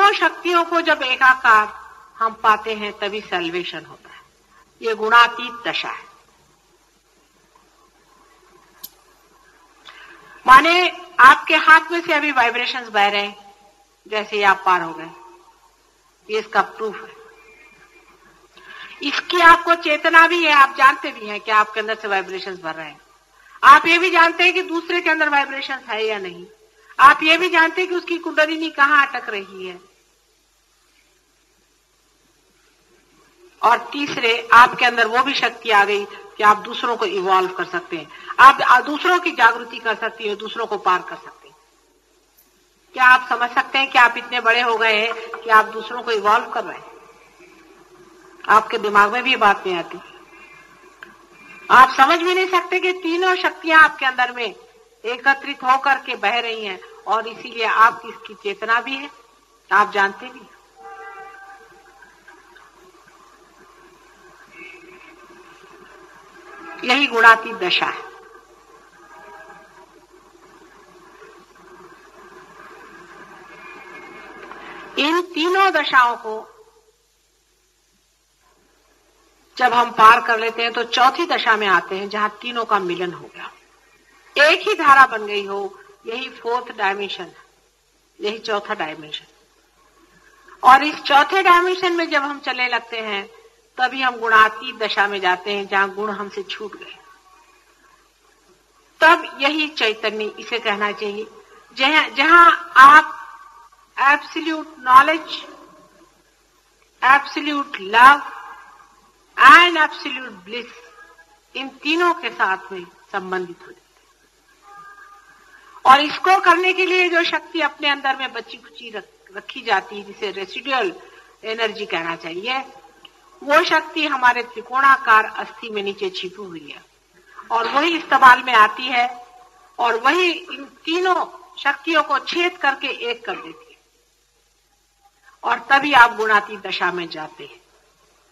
तीनों शक्तियों को जब एकाकार हम पाते हैं तभी सल्वेशन होता है। ये गुणातीत दशा है। माने आपके हाथ में से अभी वाइब्रेशंस बह रहे हैं, जैसे आप पार हो गए, ये इसका प्रूफ है। इसकी आपको चेतना भी है, आप जानते भी हैं कि आपके अंदर से वाइब्रेशंस भर रहे हैं। आप ये भी जानते हैं कि दूसरे के अंदर वाइब्रेशंस है या नहीं। आप ये भी जानते हैं कि उसकी कुंडलिनी कहां अटक रही है। और तीसरे, आपके अंदर वो भी शक्ति आ गई कि आप दूसरों को इवॉल्व कर सकते हैं, आप दूसरों की जागृति कर सकती है, दूसरों को पार कर सकते हैं। क्या आप समझ सकते हैं कि आप इतने बड़े हो गए हैं कि आप दूसरों को इवॉल्व कर रहे हैं? आपके दिमाग में भी ये बात नहीं आती। आप समझ भी नहीं सकते कि तीनों शक्तियां आपके अंदर में एकत्रित होकर के बह रही हैं, और इसीलिए आपकी इसकी चेतना भी है, आप जानते भी हैं। यही गुणातीत दशा है। इन तीनों दशाओं को जब हम पार कर लेते हैं तो चौथी दशा में आते हैं, जहां तीनों का मिलन हो गया, एक ही धारा बन गई हो। यही फोर्थ डायमेंशन, यही चौथा डायमेंशन। और इस चौथे डायमेंशन में जब हम चलने लगते हैं तभी हम गुणातीत दशा में जाते हैं, जहां गुण हमसे छूट गए। तब यही चैतन्य, इसे कहना चाहिए, जहां आप absolute knowledge, absolute love and absolute bliss, इन तीनों के साथ में संबंधित हो जाते हैं। और इसको करने के लिए जो शक्ति अपने अंदर में बची खुची रखी जाती है, जिसे रेसिडुअल एनर्जी कहना चाहिए, वो शक्ति हमारे त्रिकोणाकार अस्थि में नीचे छिपी हुई है, और वही इस्तेमाल में आती है, और वही इन तीनों शक्तियों को छेद करके एक कर देती है। और तभी आप गुणातीत दशा में जाते हैं,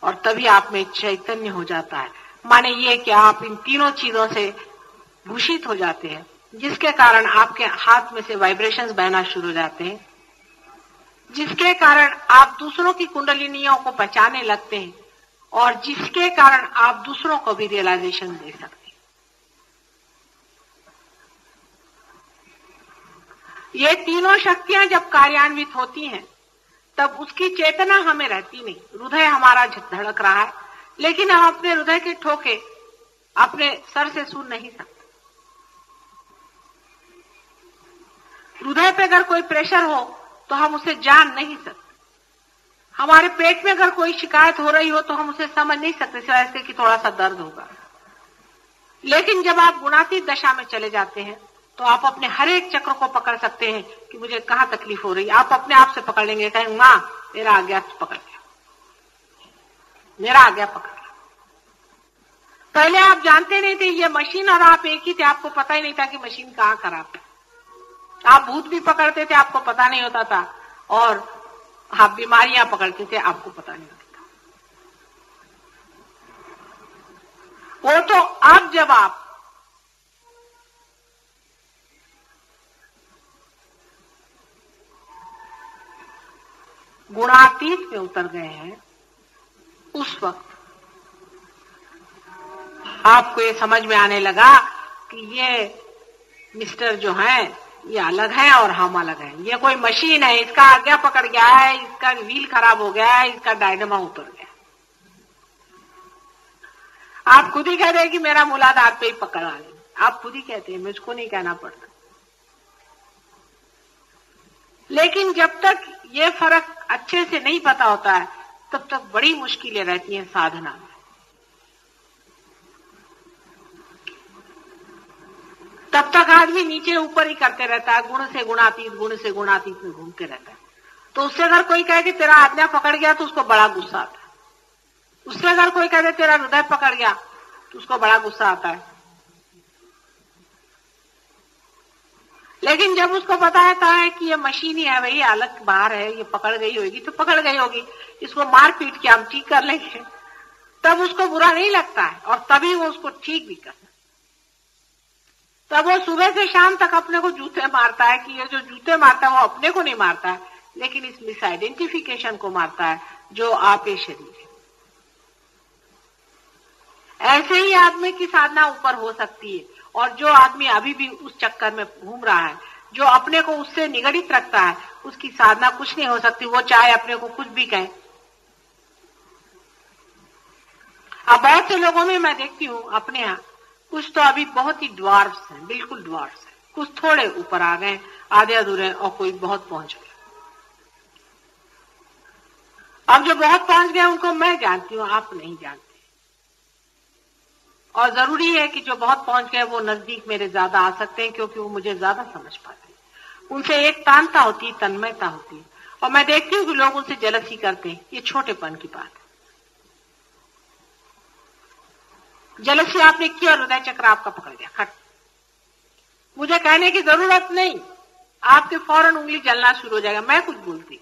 और तभी आप में चैतन्य हो जाता है। माने ये कि आप इन तीनों चीजों से भूषित हो जाते हैं, जिसके कारण आपके हाथ में से वाइब्रेशंस बहना शुरू हो जाते हैं, जिसके कारण आप दूसरों की कुंडलिनियों को पहचानने लगते हैं, और जिसके कारण आप दूसरों को भी रियलाइजेशन दे सकते हैं। ये तीनों शक्तियां जब कार्यान्वित होती हैं तब उसकी चेतना हमें रहती नहीं। हृदय हमारा धड़क रहा है, लेकिन हम अपने हृदय के ठोके अपने सर से सुन नहीं सकते। हृदय पे अगर कोई प्रेशर हो तो हम उसे जान नहीं सकते। हमारे पेट में अगर कोई शिकायत हो रही हो तो हम उसे समझ नहीं सकते, सिवाय इसके कि थोड़ा सा दर्द होगा। लेकिन जब आप गुणातीत दशा में चले जाते हैं तो आप अपने हर एक चक्र को पकड़ सकते हैं कि मुझे कहां तकलीफ हो रही है। आप अपने आप से पकड़ लेंगे, कहेंगे मां मेरा आ गया, पकड़ गया, मेरा आ गया, पकड़ गया। पहले आप जानते नहीं थे, ये मशीन और आप एक ही थे, आपको पता ही नहीं था कि मशीन कहां खराब है। आप भूत भी पकड़ते थे, आपको पता नहीं होता था, और आप बीमारियां पकड़ते थे, आपको पता नहीं होता था। वो तो अब जब आप गुणातीत में उतर गए हैं, उस वक्त आपको ये समझ में आने लगा कि ये मिस्टर जो है ये अलग है और हम अलग हैं। ये कोई मशीन है, इसका आज्ञा पकड़ गया है, इसका व्हील खराब हो गया है, इसका डायनामो उतर गया। आप खुद ही कहते हैं कि मेरा मूलाधार पे ही पकड़ा है, आप खुद ही कहते हैं, मुझको नहीं कहना पड़ता। लेकिन जब तक ये फर्क अच्छे से नहीं पता होता है तब तक बड़ी मुश्किलें रहती हैं साधना में। तब तक आदमी नीचे ऊपर ही करते रहता है, गुण से गुणातीत, गुण से गुणातीत में घूमते रहता है। तो उससे अगर कोई कहे कि तेरा आज्ञा पकड़ गया तो उसको बड़ा गुस्सा आता है। उससे अगर कोई कहे तेरा हृदय पकड़ गया तो उसको बड़ा गुस्सा आता है। लेकिन जब उसको पता है कि ये मशीन ही है, वही अलग बाहर है, ये पकड़ गई होगी तो पकड़ गई होगी, इसको मार पीट के हम ठीक कर लेंगे, तब उसको बुरा नहीं लगता है, और तभी वो उसको ठीक भी करता है। तब वो सुबह से शाम तक अपने को जूते मारता है कि ये जो जूते मारता है वो अपने को नहीं मारता है, लेकिन इस मिस आइडेंटिफिकेशन को मारता है जो आप ये शरीर है। ऐसे ही आदमी की साधना ऊपर हो सकती है। और जो आदमी अभी भी उस चक्कर में घूम रहा है, जो अपने को उससे निगड़ित रखता है, उसकी साधना कुछ नहीं हो सकती, वो चाहे अपने को कुछ भी कहे। अब बहुत से लोगों में मैं देखती हूँ अपने यहाँ, कुछ तो अभी बहुत ही ड्वार्फ्स हैं, बिल्कुल ड्वार्फ्स हैं, कुछ थोड़े ऊपर आ गए, आधे अधूरे, और कोई बहुत पहुंच गए। अब जो बहुत पहुंच गए उनको मैं जानती हूँ, आप नहीं जानते। और जरूरी है कि जो बहुत पहुंच गए वो नजदीक मेरे ज्यादा आ सकते हैं, क्योंकि वो मुझे ज्यादा समझ पाते हैं। उनसे एक तानता होती है, तन्मयता होती है। और मैं देखती हूँ कि लोग उनसे जलसी करते हैं। ये छोटेपन की बात है। जलसी आपने की और हृदय चक्र आपका पकड़ गया, खट। मुझे कहने की जरूरत नहीं, आपके फौरन उंगली जलना शुरू हो जाएगा। मैं कुछ बोलती,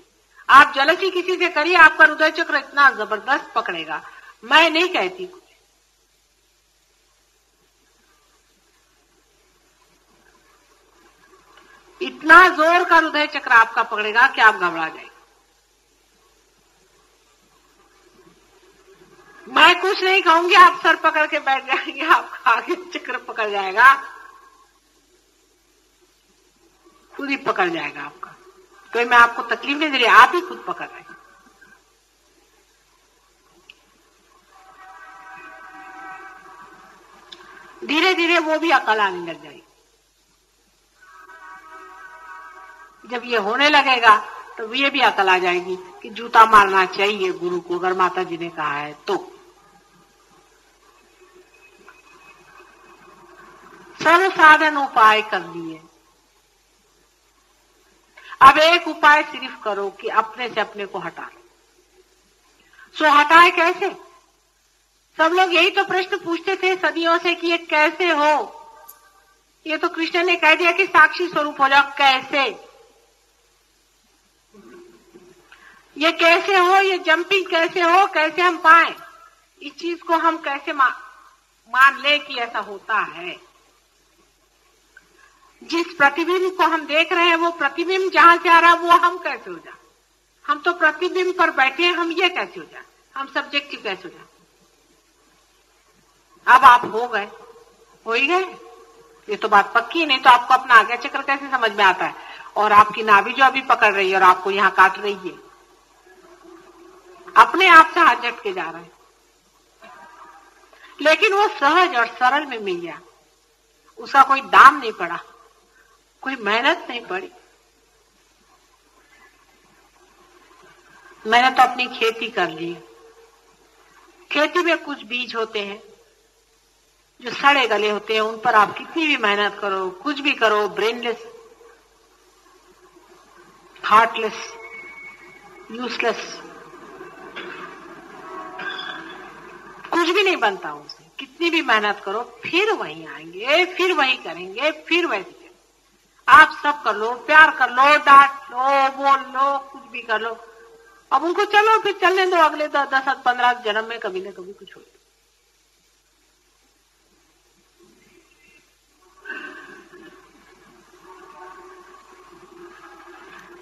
आप जलसी किसी से करिए, आपका हृदय चक्र इतना जबरदस्त पकड़ेगा। मैं नहीं कहती कुछ। इतना जोर का हृदय चक्र आपका पकड़ेगा कि आप घबरा जाएंगे। मैं कुछ नहीं कहूंगी, आप सर पकड़ के बैठ जाएंगे, आपका आगे चक्र पकड़ जाएगा, खुद ही पकड़ जाएगा आपका। तो मैं आपको तकलीफ नहीं दे रही, आप ही खुद पकड़ रहे हैं। धीरे धीरे वो भी अकल आने लग जाएगी। जब ये होने लगेगा तो ये भी अकल आ जाएगी कि जूता मारना चाहिए गुरु को, अगर माता जी ने कहा है तो। सर्व साधन उपाय कर लिए। अब एक उपाय सिर्फ करो कि अपने से अपने को हटा लो। सो हटाए कैसे? सब लोग यही तो प्रश्न पूछते थे सदियों से कि ये कैसे हो। ये तो कृष्ण ने कह दिया कि साक्षी स्वरूप हो जाओ। कैसे? ये कैसे हो, ये जंपिंग कैसे हो, कैसे हम पाए? इस चीज को हम कैसे मान ले कि ऐसा होता है? जिस प्रतिबिंब को हम देख रहे हैं वो प्रतिबिंब जहां से आ रहा है वो हम कैसे हो जाए? हम तो प्रतिबिंब पर बैठे हैं, हम ये कैसे हो जाए? हम सब्जेक्टिव कैसे हो जाए? अब आप हो ही गए, ये तो बात पक्की। नहीं तो आपको अपना आज्ञा चक्र कैसे समझ में आता है? और आपकी नाभि जो अभी पकड़ रही है और आपको यहाँ काट रही है, अपने आप से हाथ झटके जा रहे हैं। लेकिन वो सहज और सरल में मिल गया, उसका कोई दाम नहीं पड़ा, कोई मेहनत नहीं पड़ी। मैंने तो अपनी खेती कर ली। खेती में कुछ बीज होते हैं जो सड़े गले होते हैं, उन पर आप कितनी भी मेहनत करो, कुछ भी करो, ब्रेनलेस, हार्टलेस, यूजलेस, कुछ भी नहीं बनता उनसे। कितनी भी मेहनत करो फिर वहीं आएंगे, फिर वही करेंगे, फिर वही। आप सब कर लो, प्यार कर लो, डांट लो, बोल लो, कुछ भी कर लो। अब उनको चलो फिर चलने दो, अगले 10-15 जन्म में कभी न कभी कुछ हो।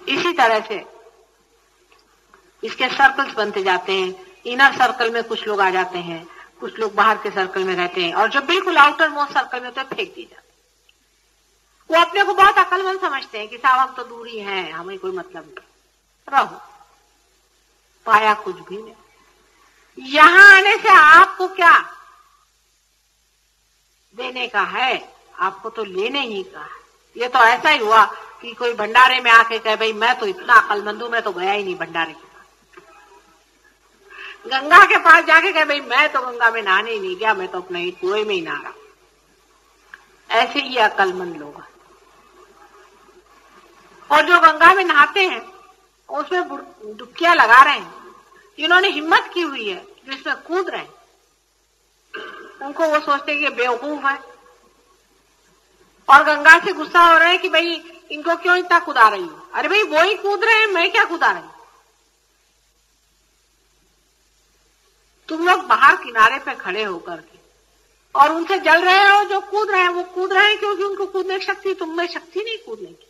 इसी तरह से इसके सर्कल्स बनते जाते हैं। इनर सर्कल में कुछ लोग आ जाते हैं, कुछ लोग बाहर के सर्कल में रहते हैं, और जो बिल्कुल आउटर मोस्ट सर्कल में तो फेंक दिए जाते हैं। वो अपने को बहुत अक्लमंद समझते हैं कि साहब हम तो दूर ही हैं, हमें कोई मतलब नहीं। रहो, पाया कुछ भी नहीं। यहां आने से आपको क्या देने का है? आपको तो लेने ही का है। ये तो ऐसा ही हुआ कि कोई भंडारे में आके कहे भाई मैं तो इतना अक्लमंद हूं, मैं तो गया ही नहीं भंडारे के पास। गंगा के पास जाके कहे भाई मैं तो गंगा में नहाने ही नहीं गया, मैं तो अपने कुएं में ही नहा रहा। ऐसे ही अक्लमंद लोग। और जो गंगा में नहाते हैं उसमें डुबकियां लगा रहे हैं, जिन्होंने हिम्मत की हुई है, जो इसमें कूद रहे हैं, उनको वो सोचते हैं कि बेवकूफ है, और गंगा से गुस्सा हो रहे हैं कि भाई इनको क्यों इतना कूदा रही हो। अरे भाई वो ही कूद रहे हैं, मैं क्या कूदा रही हूं? तुम लोग बाहर किनारे पे खड़े होकर के और उनसे जल रहे हो। जो कूद रहे हैं वो कूद रहे हैं क्योंकि उनको कूदने की शक्ति, तुम में शक्ति नहीं कूदने की।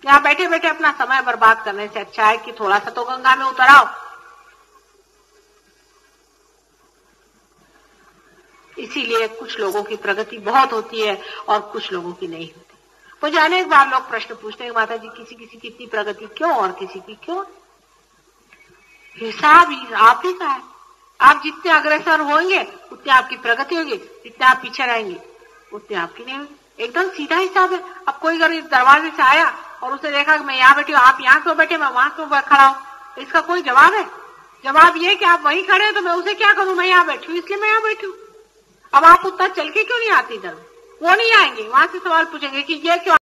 यहाँ बैठे बैठे अपना समय बर्बाद करने से अच्छा है कि थोड़ा सा तो गंगा में उतर आओ। इसीलिए कुछ लोगों की प्रगति बहुत होती है और कुछ लोगों की नहीं होती। मुझे अनेक बार लोग प्रश्न पूछते हैं, माता जी किसी किसी की इतनी प्रगति क्यों और किसी की क्यों? हिसाब ही आप ही का है। आप जितने अग्रसर होंगे उतने आपकी प्रगति होगी, जितने आप पीछे रहेंगे उतने आपकी नहीं होगी। एकदम सीधा हिसाब है। अब कोई गरीब दरवाजे से आया और उसने देखा कि मैं यहाँ बैठी हूँ, आप यहाँ क्यों बैठे, मैं वहां क्यों खड़ा हूँ, इसका कोई जवाब है? जवाब ये कि आप वहीं खड़े हैं तो मैं उसे क्या करूं, मैं यहाँ बैठी हूँ इसलिए मैं यहाँ बैठी हूँ। अब आप उतना चल के क्यों नहीं आती इधर? वो नहीं आएंगे, वहां से सवाल पूछेंगे कि ये क्यों